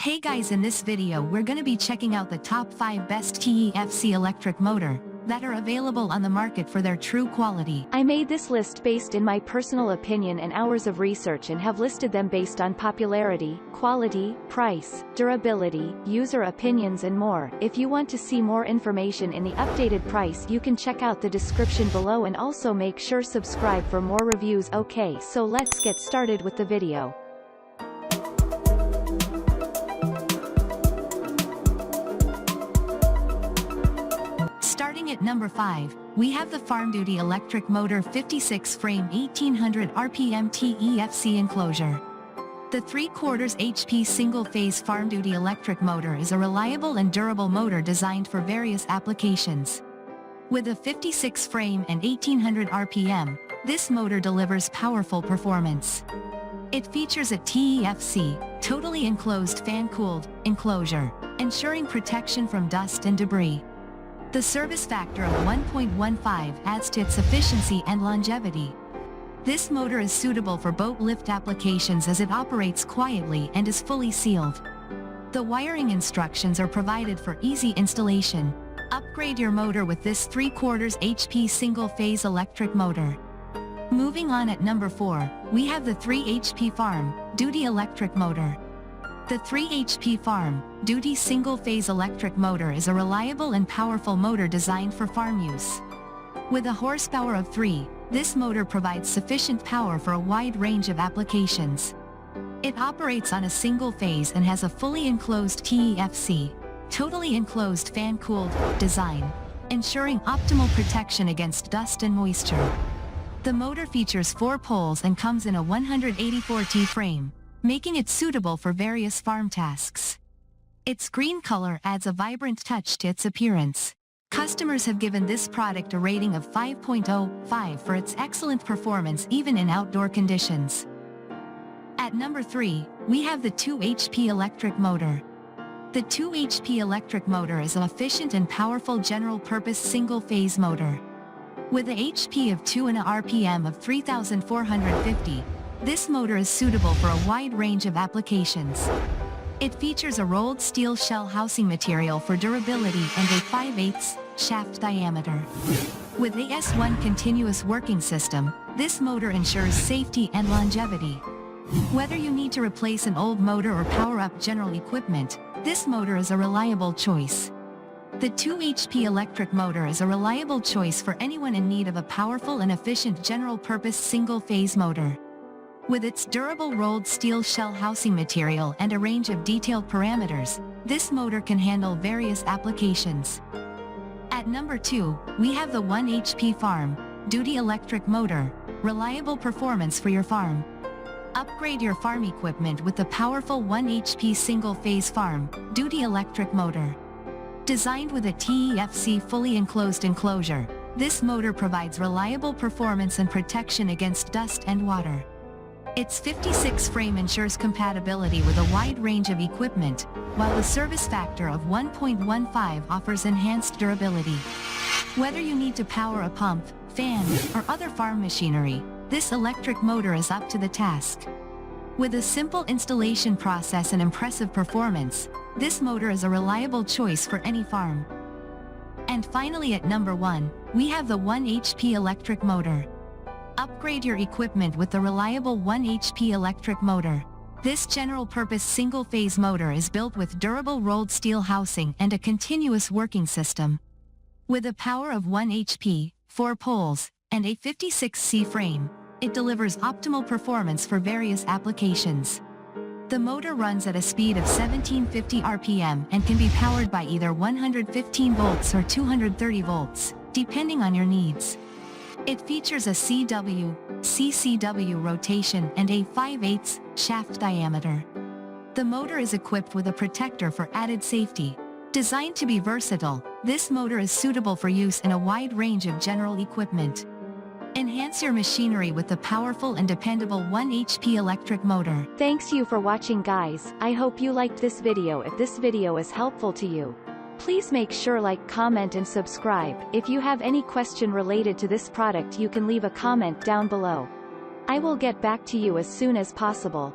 Hey guys, in this video we're gonna be checking out the top 5 best Tefc electric motor that are available on the market for their true quality. I made this list based in my personal opinion and hours of research and have listed them based on popularity, quality, price, durability, user opinions and more. If you want to see more information in the updated price, you can check out the description below and also make sure subscribe for more reviews. Okay, so let's get started with the video. Starting at number 5, we have the Farm Duty Electric Motor 56 frame 1800 RPM Tefc Enclosure. The 3/4 HP single-phase Farm Duty Electric Motor is a reliable and durable motor designed for various applications. With a 56 frame and 1800 RPM, this motor delivers powerful performance. It features a Tefc, totally enclosed fan-cooled, enclosure, ensuring protection from dust and debris. The service factor of 1.15 adds to its efficiency and longevity. This motor is suitable for boat lift applications as it operates quietly and is fully sealed. The wiring instructions are provided for easy installation. Upgrade your motor with this 3/4 HP single-phase electric motor. Moving on at number 4, we have the 3 HP Farm Duty Electric Motor. The 3 HP Farm Duty single-phase electric motor is a reliable and powerful motor designed for farm use. With a horsepower of 3, this motor provides sufficient power for a wide range of applications. It operates on a single phase and has a fully enclosed Tefc, totally enclosed fan-cooled, design, ensuring optimal protection against dust and moisture. The motor features 4 poles and comes in a 184T frame, making it suitable for various farm tasks. Its green color adds a vibrant touch to its appearance. Customers have given this product a rating of 5.05 for its excellent performance even in outdoor conditions. At number 3, we have the 2 HP electric motor. The 2 HP electric motor is an efficient and powerful general-purpose single-phase motor. With a HP of 2 and a RPM of 3,450, this motor is suitable for a wide range of applications. It features a rolled steel shell housing material for durability and a 5/8 shaft diameter. With a S1 continuous working system, this motor ensures safety and longevity. Whether you need to replace an old motor or power up general equipment, this motor is a reliable choice. The 2 HP electric motor is a reliable choice for anyone in need of a powerful and efficient general-purpose single-phase motor. With its durable rolled steel shell housing material and a range of detailed parameters, this motor can handle various applications. At number 2, we have the 1 HP Farm Duty Electric Motor, reliable performance for your farm. Upgrade your farm equipment with the powerful 1 HP single-phase Farm Duty Electric Motor. Designed with a Tefc fully enclosed enclosure, this motor provides reliable performance and protection against dust and water. Its 56 frame ensures compatibility with a wide range of equipment, while the service factor of 1.15 offers enhanced durability. Whether you need to power a pump, fan, or other farm machinery, this electric motor is up to the task. With a simple installation process and impressive performance, this motor is a reliable choice for any farm. And finally at number 1, we have the 1 HP electric motor. Upgrade your equipment with the reliable 1 HP electric motor. This general-purpose single-phase motor is built with durable rolled steel housing and a continuous working system. With a power of 1 HP, 4 poles, and a 56C frame, it delivers optimal performance for various applications. The motor runs at a speed of 1750 RPM and can be powered by either 115 volts or 230 volts, depending on your needs. It features a CW rotation and a 5/8 shaft diameter. The motor is equipped with a protector for added safety. Designed to be versatile, this motor is suitable for use in a wide range of general equipment. Enhance your machinery with the powerful and dependable 1 HP electric motor. Thanks you for watching guys. I hope you liked this video. If this video is helpful to you, please make sure like, comment and subscribe. If you have any question related to this product, you can leave a comment down below. I will get back to you as soon as possible.